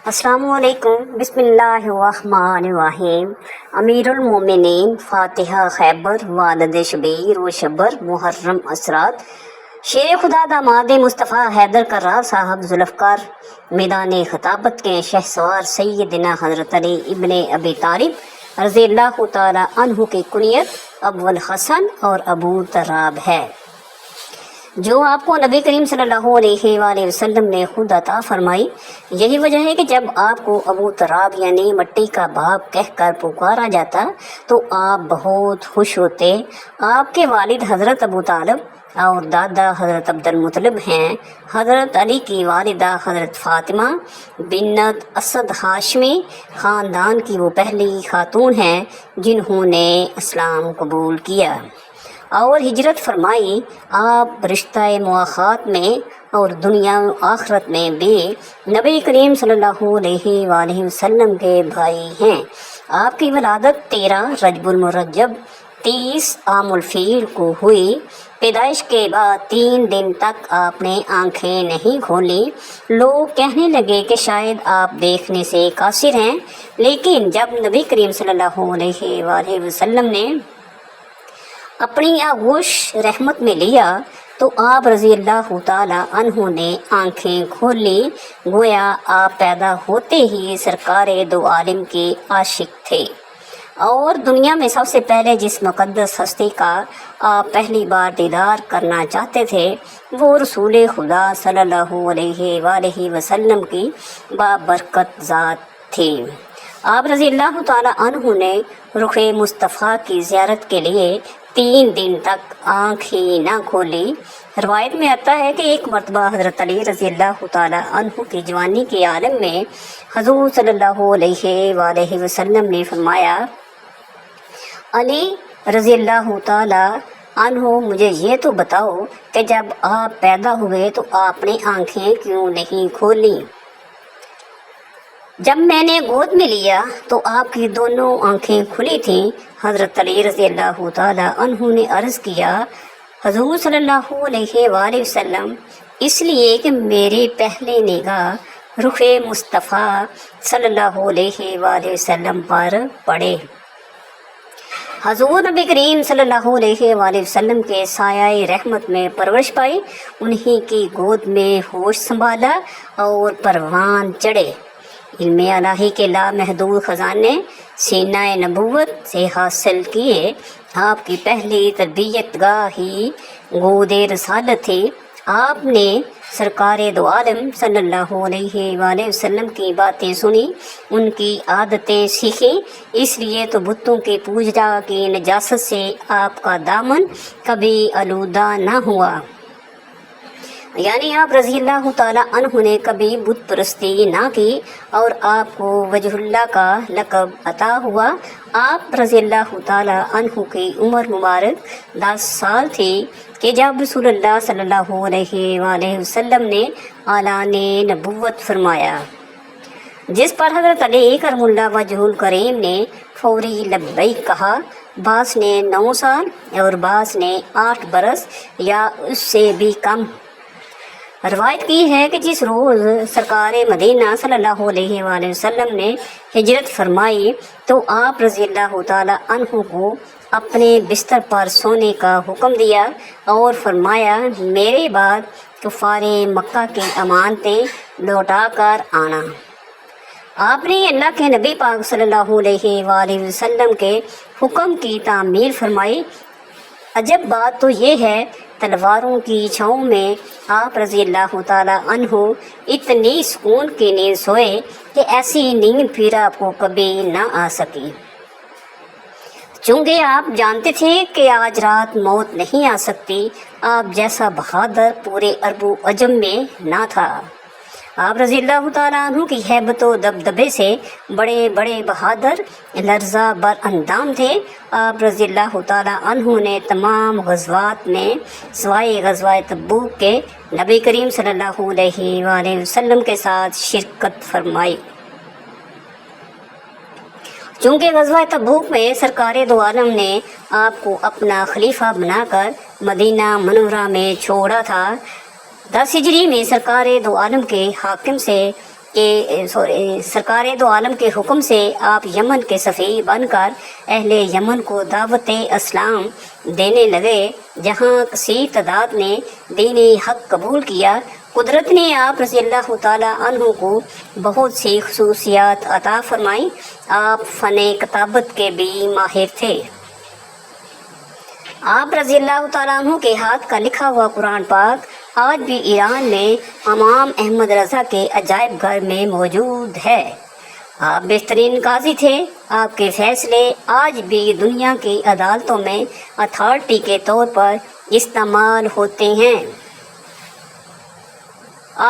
السلام علیکم، بسم اللہ الرحمن الرحیم۔ امیر المومنین فاتحہ خیبر، والد شبیر و شبر، محرم اثرات، شیر خدا داماد مصطفیٰ حیدر کرار صاحب ذوالفقار، میدان خطابت کے شہسوار سیدنا حضرت علی ابن ابی طالب رضی اللہ تعالی عنہ کی کنیت ابو الحسن اور ابو تراب ہے، جو آپ کو نبی کریم صلی اللہ علیہ وآلہ وسلم نے خود عطا فرمائی۔ یہی وجہ ہے کہ جب آپ کو ابو تراب یعنی مٹی کا باپ کہہ کر پکارا جاتا تو آپ بہت خوش ہوتے۔ آپ کے والد حضرت ابو طالب اور دادا حضرت عبد المطلب ہیں۔ حضرت علی کی والدہ حضرت فاطمہ بنت اسد ہاشمی خاندان کی وہ پہلی خاتون ہیں جنہوں نے اسلام قبول کیا اور ہجرت فرمائی۔ آپ رشتہ مواخات میں اور دنیا و آخرت میں بھی نبی کریم صلی اللہ علیہ وآلہ وسلم کے بھائی ہیں۔ آپ کی ولادت 13 رجب المرجب 30 عام الفیل کو ہوئی۔ پیدائش کے بعد 3 دن تک آپ نے آنکھیں نہیں کھولی۔ لوگ کہنے لگے کہ شاید آپ دیکھنے سے قاصر ہیں، لیکن جب نبی کریم صلی اللہ علیہ وآلہ وسلم نے اپنی آغوش رحمت میں لیا تو آپ رضی اللہ تعالی عنہ نے آنکھیں کھولی۔ گویا آپ پیدا ہوتے ہی سرکار دو عالم کے عاشق تھے اور دنیا میں سب سے پہلے جس مقدس ہستی کا آپ پہلی بار دیدار کرنا چاہتے تھے وہ رسول خدا صلی اللہ علیہ وآلہ وسلم کی بابرکت ذات تھی۔ آپ رضی اللہ تعالی عنہ نے رخ مصطفیٰ کی زیارت کے لیے 3 دن تک آنکھ ہی نہ کھولی۔ روایت میں آتا ہے کہ ایک مرتبہ حضرت علی رضی اللہ تعالی عنہ کی جوانی کے عالم میں حضور صلی اللہ علیہ وآلہ وسلم نے فرمایا، علی رضی اللہ تعالی عنہ مجھے یہ تو بتاؤ کہ جب آپ پیدا ہوئے تو آپ نے آنکھیں کیوں نہیں کھولیں؟ جب میں نے گود میں لیا تو آپ کی دونوں آنکھیں کھلی تھیں۔ حضرت علی رضی اللہ تعالی عنہ نے عرض کیا، حضور صلی اللہ علیہ وآلہ وسلم، اس لیے کہ میری پہلی نگاہ رخ مصطفیٰ صلی اللہ علیہ وآلہ وسلم پر پڑے۔ حضور نبی کریم صلی اللہ علیہ وآلہ وسلم کے سایہ رحمت میں پرورش پائی، انہی کی گود میں ہوش سنبھالا اور پروان چڑھے۔ علم الہی کے لامحدود خزانے سینہ نبوت سے حاصل کیے۔ آپ کی پہلی تربیت گاہ ہی گود رسالت تھی۔ آپ نے سرکار دو عالم صلی اللہ علیہ وآلہ وسلم کی باتیں سنی، ان کی عادتیں سیکھیں، اس لیے تو بتوں کی پوجا کی نجاست سے آپ کا دامن کبھی آلودہ نہ ہوا، یعنی آپ رضی اللہ تعالیٰ عنہ نے کبھی بت پرستی نہ کی اور آپ کو وجہ اللہ کا لقب عطا ہوا۔ آپ رضی اللہ تعالیٰ عنہ کی عمر مبارک 10 سال تھی کہ جب رسول اللہ صلی اللہ علیہ وآلہ وسلم نے اعلان نبوت فرمایا، جس پر حضرت علی کرم اللہ وجہہ الکریم نے فوری لبیک کہا۔ بعض نے 9 سال اور بعض نے 8 برس یا اس سے بھی کم۔ روایت کی ہے کہ جس روز سرکار مدینہ صلی اللہ علیہ وآلہ وسلم نے ہجرت فرمائی تو آپ رضی اللہ تعالی عنہ کو اپنے بستر پر سونے کا حکم دیا اور فرمایا، میرے بعد کفار مکہ کی امانتیں لوٹا کر آنا۔ آپ نے اللہ کے نبی پاک صلی اللہ علیہ وآلہ وسلم کے حکم کی تعمیل فرمائی۔ عجب بات تو یہ ہے، تلواروں کی چھاؤں میں آپ رضی اللہ تعالی عنہ اتنی سکون کی نیند سوئے کہ ایسی نیند پھر آپ کو کبھی نہ آ سکی۔ چونکہ آپ جانتے تھے کہ آج رات موت نہیں آ سکتی، آپ جیسا بہادر پورے عرب و عجم میں نہ تھا۔ آپ رضی اللہ تعالیٰ عنہ کی ہیبت و دبدبے سے بڑے بڑے بہادر لرزہ بر اندام تھے۔ آپ رضی اللہ تعالیٰ عنہ نے تمام غزوات میں سوائے غزوہ تبوک کے نبی کریم صلی اللہ علیہ وآلہ وسلم کے ساتھ شرکت فرمائی۔ چونکہ غزوہ تبوک میں سرکار دو عالم نے آپ کو اپنا خلیفہ بنا کر مدینہ منورہ میں چھوڑا تھا۔ 10 ہجری میں سرکار دو عالم کے حاکم سے کہ سرکار دو عالم کے حکم سے آپ یمن کے سفیر بن کر اہل یمن کو دعوت اسلام دینے لگے، جہاں کثیر تعداد نے دین حق قبول کیا۔ قدرت نے آپ رضی اللہ تعالیٰ عنہ کو بہت سی خصوصیات عطا فرمائیں۔ آپ فن کتابت کے بھی ماہر تھے۔ آپ رضی اللہ تعالیٰ عنہ کے ہاتھ کا لکھا ہوا قرآن پاک آج بھی ایران میں امام احمد رضا کے عجائب گھر میں موجود ہے۔ آپ بہترین قاضی تھے۔ آپ کے فیصلے آج بھی دنیا کی عدالتوں میں اتھارٹی کے طور پر استعمال ہوتے ہیں۔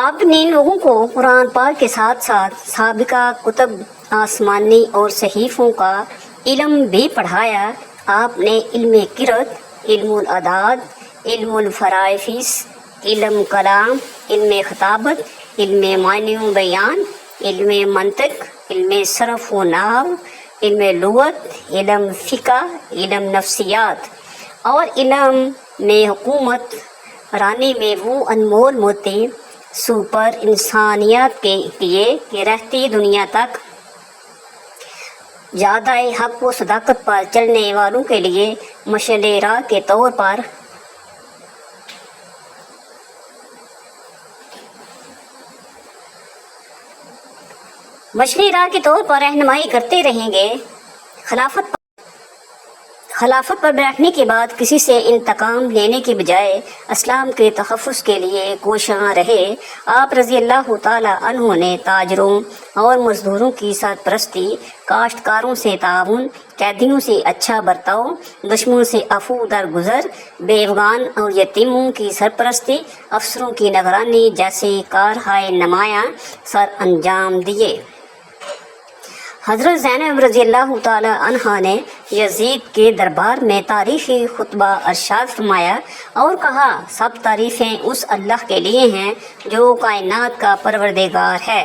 آپ نے لوگوں کو قرآن پاک کے ساتھ ساتھ سابقہ کتب آسمانی اور صحیفوں کا علم بھی پڑھایا۔ آپ نے علم قرأت، علم الاعداد، علم الفرائض، علم کلام، علم خطابت، علم معنی و بیان، علم منطق، علم صرف و نحو، علم لغت، علم فقہ، علم نفسیات اور علم میں حکومت رانی میں وہ انمول موتی سپر انسانیت کے لیے کہ رہتی دنیا تک زیادہ حق و صداقت پر چلنے والوں کے لیے مشعل راہ کے طور پر رہنمائی کرتے رہیں گے۔ خلافت پر بیٹھنے کے بعد کسی سے انتقام لینے کے بجائے اسلام کے تحفظ کے لیے کوشاں رہے۔ آپ رضی اللہ تعالیٰ عنہ نے تاجروں اور مزدوروں کی سرپرستی، کاشتکاروں سے تعاون، قیدیوں سے اچھا برتاؤ، دشمنوں سے عفو درگزر، بیوگان اور یتیموں کی سرپرستی، افسروں کی نگرانی جیسے کارہائے نمایاں سر انجام دیے۔ حضرت زینب رضی اللہ تعالیٰ عنہا نے یزید کے دربار میں تاریخی خطبہ ارشاد فرمایا اور کہا، سب تعریفیں اس اللہ کے لیے ہیں جو کائنات کا پروردگار ہے،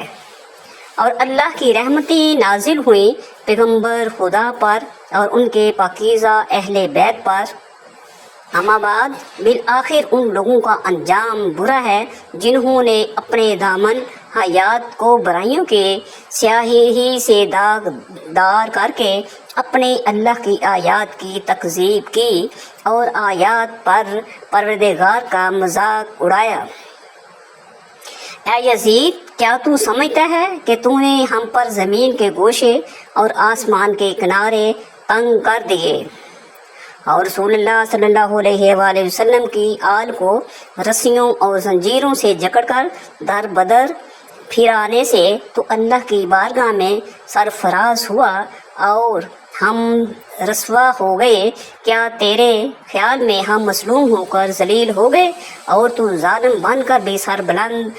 اور اللہ کی رحمتیں نازل ہوئیں پیغمبر خدا پر اور ان کے پاکیزہ اہل بیت پر۔ اما بعد، بالآخر ان لوگوں کا انجام برا ہے جنہوں نے اپنے دامن حیات کو برائیوں کے سیاہی ہی سے داغدار کر کے اپنے اللہ کی آیات کی تکذیب کی اور آیات پر پروردگار کا مذاق اڑایا۔ اے یزید، کیا تو سمجھتا ہے کہ تو نے ہم پر زمین کے گوشے اور آسمان کے کنارے تنگ کر دیے اور رسول اللہ صلی اللہ علیہ وآلہ وسلم کی آل کو رسیوں اور زنجیروں سے جکڑ کر در بدر پھرانے سے تو اللہ کی بارگاہ میں سرفراز ہوا اور ہم رسوا ہو گئے؟ کیا تیرے خیال میں ہم مظلوم ہو کر ذلیل ہو گئے اور تو ظالم بن کر بھی سر بلند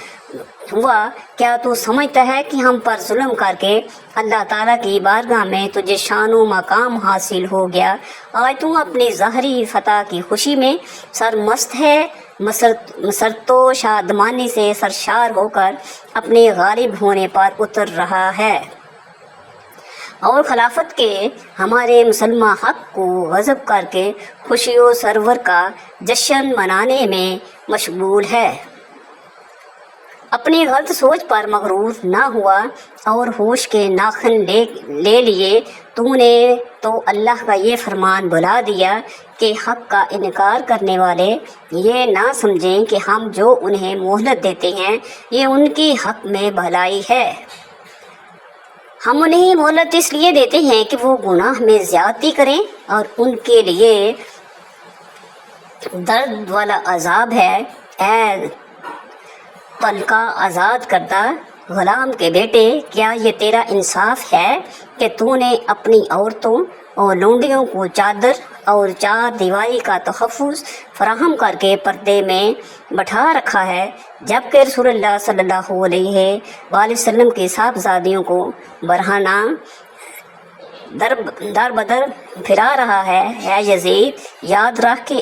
ہوا؟ کیا تو سمجھتا ہے کہ ہم پر ظلم کر کے اللہ تعالیٰ کی بارگاہ میں تجھے شان و مقام حاصل ہو گیا؟ آج تو اپنی ظاہری فتح کی خوشی میں سرمست ہے، مسرت و شادمانی سے سرشار ہو کر اپنے غالب ہونے پر اتر رہا ہے اور خلافت کے ہمارے مسلمہ حق کو غضب کر کے خوشی و سرور کا جشن منانے میں مشغول ہے۔ اپنی غلط سوچ پر مغرور نہ ہوا اور ہوش کے ناخن لے لیے۔ تو نے تو اللہ کا یہ فرمان بلا دیا کہ حق کا انکار کرنے والے یہ نہ سمجھیں کہ ہم جو انہیں مہلت دیتے ہیں یہ ان کی حق میں بھلائی ہے۔ ہم انہیں مہلت اس لیے دیتے ہیں کہ وہ گناہ میں زیادتی کریں، اور ان کے لیے درد والا عذاب ہے۔ اے طلقہ آزاد کردہ غلام کے بیٹے، کیا یہ تیرا انصاف ہے کہ تو نے اپنی عورتوں اور لونڈیوں کو چادر اور چار دیواری کا تحفظ فراہم کر کے پردے میں بٹھا رکھا ہے، جبکہ رسول اللہ صلی اللہ علیہ وآلہ وسلم کی صاحبزادیوں کو برہنہ در بدر پھرا رہا ہے؟ اے یزید، یاد رکھ کہ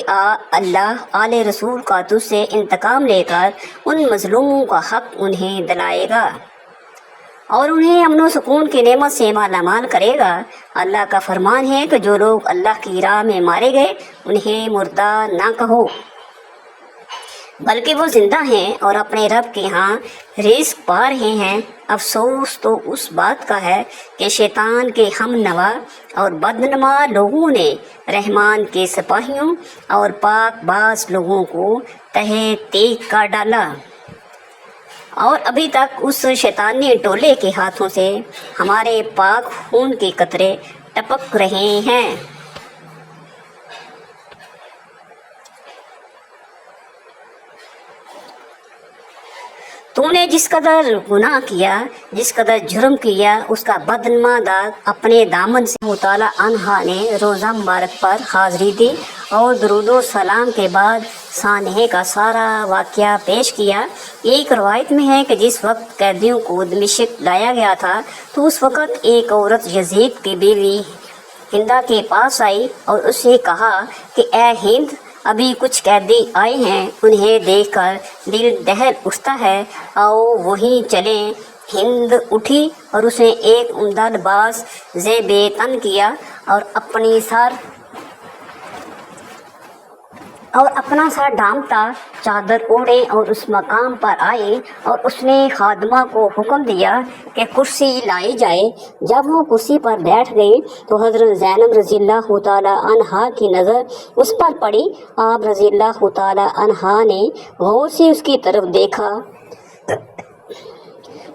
اللہ آل رسول کا تجھ سے انتقام لے کر ان مظلوموں کا حق انہیں دلائے گا اور انہیں امن و سکون کی نعمت سے مالا مال کرے گا۔ اللہ کا فرمان ہے کہ جو لوگ اللہ کی راہ میں مارے گئے انہیں مردہ نہ کہو، بلکہ وہ زندہ ہیں اور اپنے رب کے ہاں رزق پا رہے ہیں۔ افسوس تو اس بات کا ہے کہ شیطان کے ہم نوا اور بدنما لوگوں نے رحمان کے سپاہیوں اور پاک باز لوگوں کو تہہ تیغ کر ڈالا، اور ابھی تک اس شیطانی ٹولے کے ہاتھوں سے ہمارے پاک خون کے قطرے ٹپک رہے ہیں۔ تو نے جس قدر گناہ کیا، جس قدر جرم کیا، اس کا بدنما داغ اپنے دامن سے مطالعہ عنہا نے روزہ مبارک پر حاضری دی اور درود و سلام کے بعد سانحے کا سارا واقعہ پیش کیا۔ ایک روایت میں ہے کہ جس وقت قیدیوں کو دمشق لایا گیا تھا تو اس وقت ایک عورت یزید کی بیوی ہندا کے پاس آئی اور اس سے کہا کہ اے ہند، ابھی کچھ قیدی آئے ہیں، انہیں دیکھ کر دل دہل اٹھتا ہے، آؤ وہیں چلیں۔ ہند اٹھی اور اس نے ایک عمدہ لباس زیب تن کیا اور اپنا سر ڈھانپتا، چادر اوڑھے اور اس مقام پر آئے اور اس نے خادمہ کو حکم دیا کہ کرسی لائی جائے۔ جب وہ کرسی پر بیٹھ گئی تو حضرت زینب رضی اللہ تعالی عنہا کی نظر اس پر پڑی۔ آپ رضی اللہ تعالی عنہا نے غور سے اس کی طرف دیکھا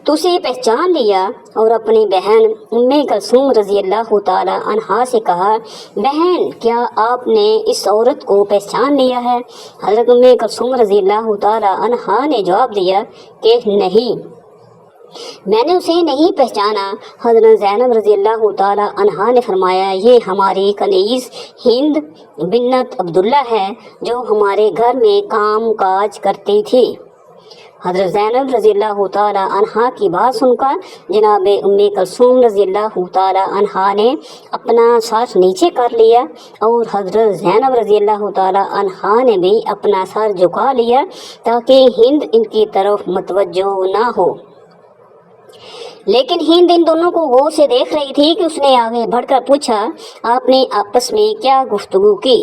تو اسے پہچان لیا اور اپنی بہن ام کلثوم رضی اللہ تعالی عنہا سے کہا، بہن کیا آپ نے اس عورت کو پہچان لیا ہے؟ حضرت ام کلثوم رضی اللہ تعالی عنہا نے جواب دیا کہ نہیں، میں نے اسے نہیں پہچانا۔ حضرت زینب رضی اللہ تعالی عنہا نے فرمایا، یہ ہماری کنیز ہند بنت عبداللہ ہے جو ہمارے گھر میں کام کاج کرتی تھی۔ حضرت زینب رضی اللہ تعالی عنہا کی بات سن کر جناب ام کلثوم رضی اللہ تعالی عنہا نے اپنا سر نیچے کر لیا اور حضرت زینب رضی اللہ تعالی عنہا نے بھی اپنا سر جھکا لیا تاکہ ہند ان کی طرف متوجہ نہ ہو۔ لیکن ہند ان دونوں کو غور سے دیکھ رہی تھی کہ اس نے آگے بڑھ کر پوچھا، آپ نے آپس میں کیا گفتگو کی؟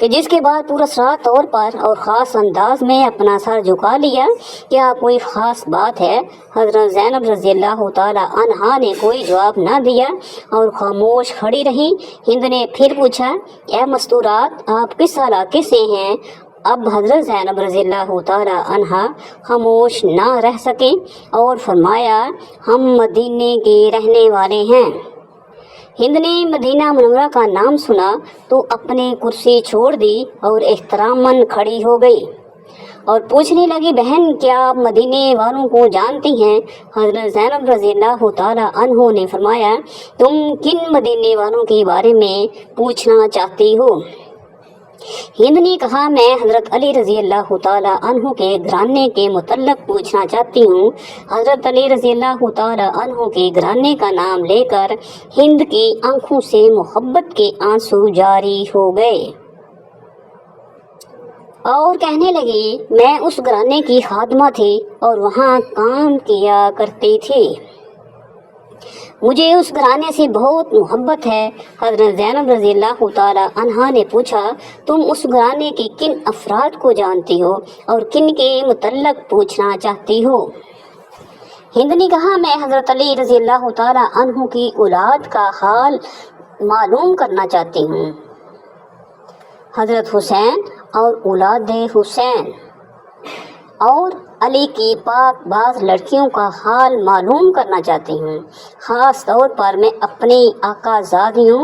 کہ جس کے بعد پورا سرا طور پر اور خاص انداز میں اپنا سر جھکا لیا۔ کیا کوئی خاص بات ہے؟ حضرت زینب رضی اللہ تعالی عنہا نے کوئی جواب نہ دیا اور خاموش کھڑی رہی۔ ہند نے پھر پوچھا، اے مستورات، آپ کس علاقے سے ہیں؟ اب حضرت زینب رضی اللہ تعالی عنہا خاموش نہ رہ سکیں اور فرمایا، ہم مدینے کے رہنے والے ہیں۔ ہند نے مدینہ منورہ کا نام سنا تو اپنی کرسی چھوڑ دی اور احتراماً کھڑی ہو گئی اور پوچھنے لگی، بہن کیا آپ مدینے والوں کو جانتی ہیں؟ حضرت زینب رضی اللہ تعالی عنہ نے فرمایا، تم کن مدینے والوں کے بارے میں پوچھنا چاہتی ہو؟ ہند نے کہا، میں حضرت علی رضی اللہ تعالی عنہ کے گھرانے کے متعلق پوچھنا چاہتی ہوں۔ حضرت علی رضی اللہ تعالی عنہ کے گھرانے کا نام لے کر ہند کی آنکھوں سے محبت کے آنسو جاری ہو گئے اور کہنے لگی، میں اس گھرانے کی خادمہ تھی اور وہاں کام کیا کرتی تھی، مجھے اس گھرانے سے بہت محبت ہے۔ حضرت زینب رضی اللہ تعالی عنہا نے پوچھا، تم اس گھرانے کے کن افراد کو جانتی ہو اور کن کے متعلق پوچھنا چاہتی ہو؟ ہند نے کہا، میں حضرت علی رضی اللہ تعالی عنہ کی اولاد کا حال معلوم کرنا چاہتی ہوں، حضرت حسین اور اولاد حسین اور علی کی پاک باز لڑکیوں کا حال معلوم کرنا چاہتی ہوں۔ خاص طور پر میں اپنی آقا زادیوں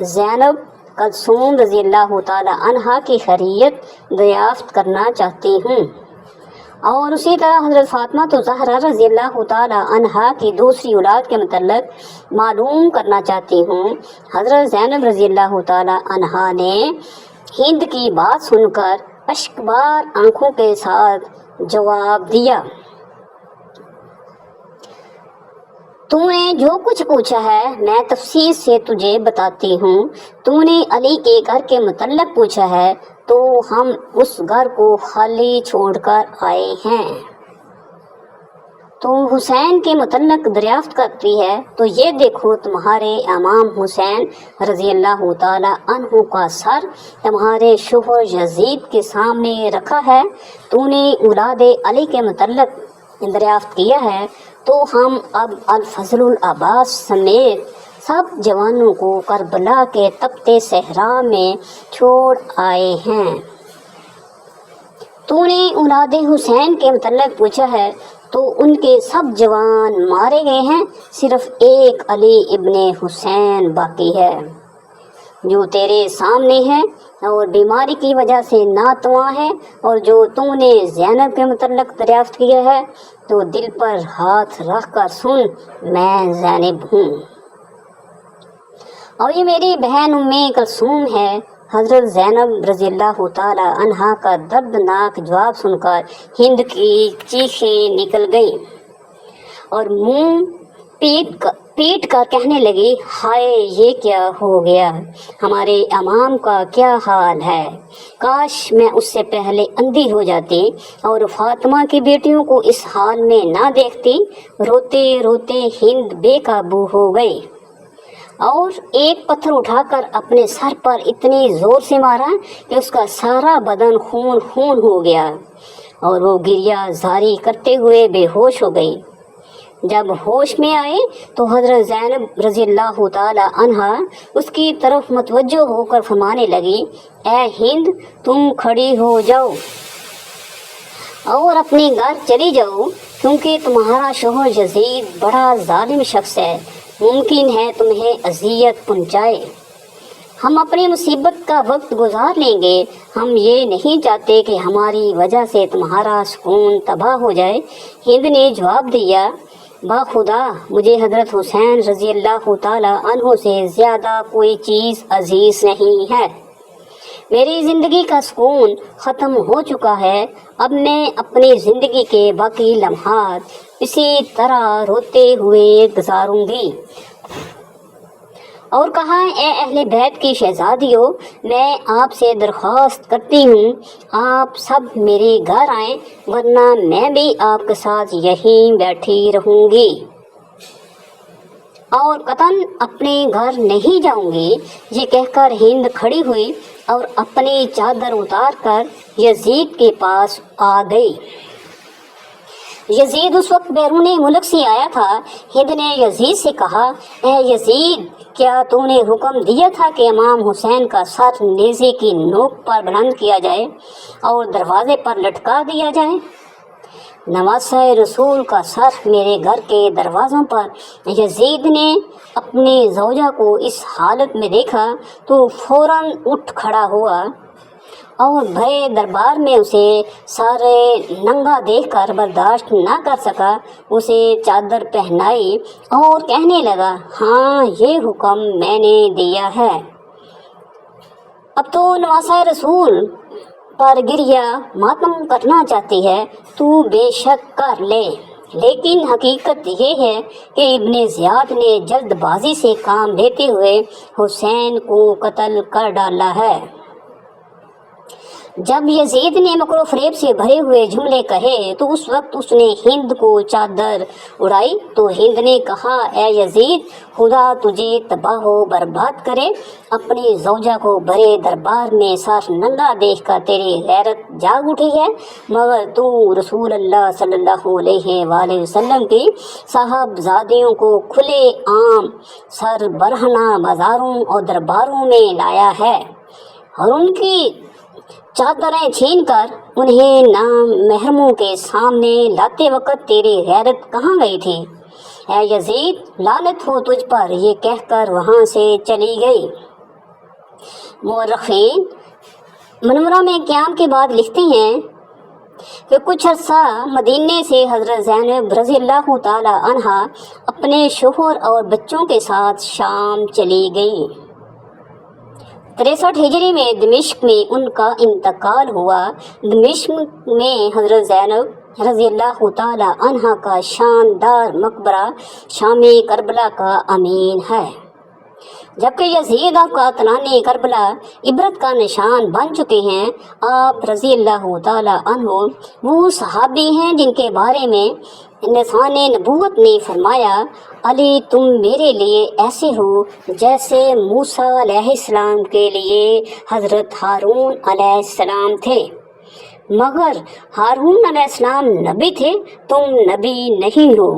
زینب کلثوم رضی اللہ تعالی عنہا کی خیریت دریافت کرنا چاہتی ہوں اور اسی طرح حضرت فاطمہ زہرا رضی اللہ تعالی عنہا کی دوسری اولاد کے متعلق معلوم کرنا چاہتی ہوں۔ حضرت زینب رضی اللہ تعالی عنہا نے ہند کی بات سن کر اشکبار آنکھوں کے ساتھ جواب دیا، تو نے جو کچھ پوچھا ہے میں تفصیل سے تجھے بتاتی ہوں۔ تو نے علی کے گھر کے متعلق پوچھا ہے تو ہم اس گھر کو خالی چھوڑ کر آئے ہیں۔ تو حسین کے متعلق دریافت کرتی ہے تو یہ دیکھو تمہارے امام حسین رضی اللہ تعالی عنہ کا سر تمہارے شوہر یزید کے سامنے رکھا ہے۔ تو نے اولاد علی کے متعلق دریافت کیا ہے تو ہم اب الفضل العباس سمیت سب جوانوں کو کربلا کے تپتے صحرا میں چھوڑ آئے ہیں۔ تو نے اولاد حسین کے متعلق پوچھا ہے تو ان کے سب جوان مارے گئے ہیں، صرف ایک علی ابن حسین باقی ہے جو تیرے سامنے ہے اور بیماری کی وجہ سے ناتواں ہے۔ اور جو تم نے زینب کے متعلق دریافت کیا ہے تو دل پر ہاتھ رکھ کر سن، میں زینب ہوں اور یہ میری بہن ام کلثوم ہے۔ حضرت زینب رضی اللہ تعالی عنہا کا دردناک جواب سن کر ہند کی چیخیں نکل گئیں اور منہ پیٹ کر کہنے لگی، ہائے یہ کیا ہو گیا، ہمارے امام کا کیا حال ہے، کاش میں اس سے پہلے اندھی ہو جاتی اور فاطمہ کی بیٹیوں کو اس حال میں نہ دیکھتی۔ روتے روتے ہند بے قابو ہو گئی اور ایک پتھر اٹھا کر اپنے سر پر اتنی زور سے مارا کہ اس کا سارا بدن خون خون ہو گیا اور وہ گریہ زاری کرتے ہوئے بے ہوش ہو گئی۔ جب ہوش میں آئے تو حضرت زینب رضی اللہ تعالی عنہا اس کی طرف متوجہ ہو کر فرمانے لگی، اے ہند تم کھڑی ہو جاؤ اور اپنے گھر چلی جاؤ، کیونکہ تمہارا شوہر یزید بڑا ظالم شخص ہے، ممکن ہے تمہیں اذیت پہنچائے۔ ہم اپنی مصیبت کا وقت گزار لیں گے، ہم یہ نہیں چاہتے کہ ہماری وجہ سے تمہارا سکون تباہ ہو جائے۔ ہند نے جواب دیا، با خدا مجھے حضرت حسین رضی اللہ تعالی عنہ سے زیادہ کوئی چیز عزیز نہیں ہے، میری زندگی کا سکون ختم ہو چکا ہے، اب میں اپنی زندگی کے باقی لمحات اسی طرح روتے ہوئے گزاروں گی۔ اور کہا، اے اہل بیت کی شہزادیوں، میں آپ سے درخواست کرتی ہوں آپ سب میرے گھر آئیں، ورنہ میں بھی آپ کے ساتھ یہیں بیٹھی رہوں گی اور قطعاً اپنے گھر نہیں جاؤں گی۔ یہ کہہ کر ہند کھڑی ہوئی اور اپنی چادر اتار کر یزید کے پاس آ گئی۔ یزید اس وقت بیرون ملک سے آیا تھا۔ ہند نے یزید سے کہا، اے یزید کیا تو نے حکم دیا تھا کہ امام حسین کا سر نیزے کی نوک پر بلند کیا جائے اور دروازے پر لٹکا دیا جائے؟ نواسہ رسول کا سر میرے گھر کے دروازوں پر۔ یزید نے اپنی زوجہ کو اس حالت میں دیکھا تو فوراً اٹھ کھڑا ہوا اور بھرے دربار میں اسے سارے ننگا دیکھ کر برداشت نہ کر سکا، اسے چادر پہنائی اور کہنے لگا، ہاں یہ حکم میں نے دیا ہے۔ اب تو نواسہ رسول پر گریہ ماتم کرنا چاہتی ہے تو بے شک کر لے، لیکن حقیقت یہ ہے کہ ابن زیاد نے جلد بازی سے کام لیتے ہوئے حسین کو قتل کر ڈالا ہے۔ جب یزید نے مکر و فریب سے بھرے ہوئے جملے کہے تو اس وقت اس نے ہند کو چادر اڑائی تو ہند نے کہا، اے یزید خدا تجھے تباہ و برباد کرے، اپنی زوجہ کو بڑے دربار میں سر ننگا دیکھ کر تیری غیرت جاگ اٹھی ہے، مگر تو رسول اللہ صلی اللہ علیہ وآلہ وسلم کی صاحبزادیوں کو کھلے عام سر برہنہ بازاروں اور درباروں میں لایا ہے اور ان کی چادریں چھین کر انہیں نام محرموں کے سامنے لاتے وقت تیری غیرت کہاں گئی تھی؟ اے یزید لعنت ہو تجھ پر، یہ کہہ کر وہاں سے چلی گئی۔ مورخین منورہ میں قیام کے بعد لکھتے ہیں کہ کچھ عرصہ مدینے سے حضرت زینب رضی اللہ تعالی عنہا اپنے شوہر اور بچوں کے ساتھ شام چلی گئیں۔ 63 ہجری میں دمشق میں ان کا انتقال ہوا۔ دمشق میں حضرت زینب رضی اللہ تعالی عنہا کا شاندار مقبرہ شام کربلا کا امین ہے، جبکہ یزید اور قاتلان کربلا عبرت کا نشان بن چکے ہیں۔ آپ رضی اللہ تعالی عنہ وہ صحابی ہیں جن کے بارے میں لسان نبوت نے فرمایا، علی تم میرے لیے ایسے ہو جیسے موسیٰ علیہ السلام کے لیے حضرت ہارون علیہ السلام تھے، مگر ہارون علیہ السلام نبی تھے، تم نبی نہیں ہو۔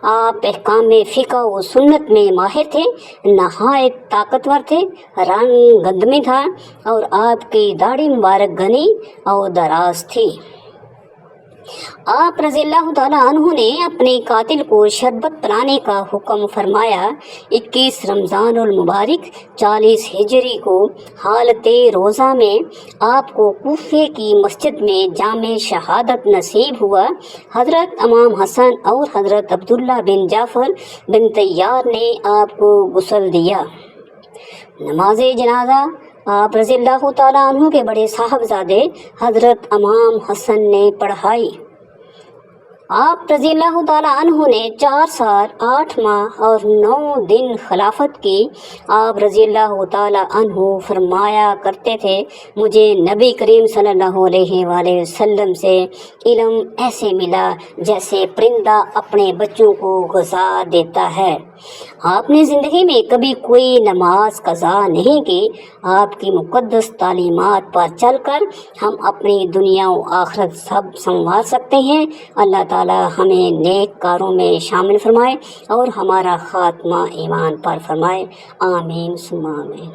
آپ احکام فقہ و سنت میں ماہر تھے، نہایت طاقتور تھے، رنگ گندمی تھا، اور آپ کی داڑھی مبارک گھنی اور دراز تھی۔ آپ رضی اللہ تعالیٰ عنہ نے اپنے قاتل کو شربت پلانے کا حکم فرمایا۔ 21 رمضان المبارک 40 ہجری کو حالت روزہ میں آپ کو کوفے کی مسجد میں جامع شہادت نصیب ہوا۔ حضرت امام حسن اور حضرت عبداللہ بن جعفر بن طیار نے آپ کو غسل دیا۔ نماز جنازہ آپ رضی اللہ تعالیٰ عنہ کے بڑے صاحبزادے حضرت امام حسن نے پڑھائی۔ آپ رضی اللہ تعالیٰ عنہ نے 4 سال 8 ماہ اور 9 دن خلافت کی۔ آپ رضی اللہ تعالیٰ عنہ فرمایا کرتے تھے، مجھے نبی کریم صلی اللہ علیہ وآلہ وسلم سے علم ایسے ملا جیسے پرندہ اپنے بچوں کو غذا دیتا ہے۔ آپ نے زندگی میں کبھی کوئی نماز قضا نہیں کی۔ آپ کی مقدس تعلیمات پر چل کر ہم اپنی دنیا و آخرت سب سنوار سکتے ہیں۔ اللہ تعالی ہمیں نیک کاروں میں شامل فرمائے اور ہمارا خاتمہ ایمان پر فرمائے، آمین ثم آمین۔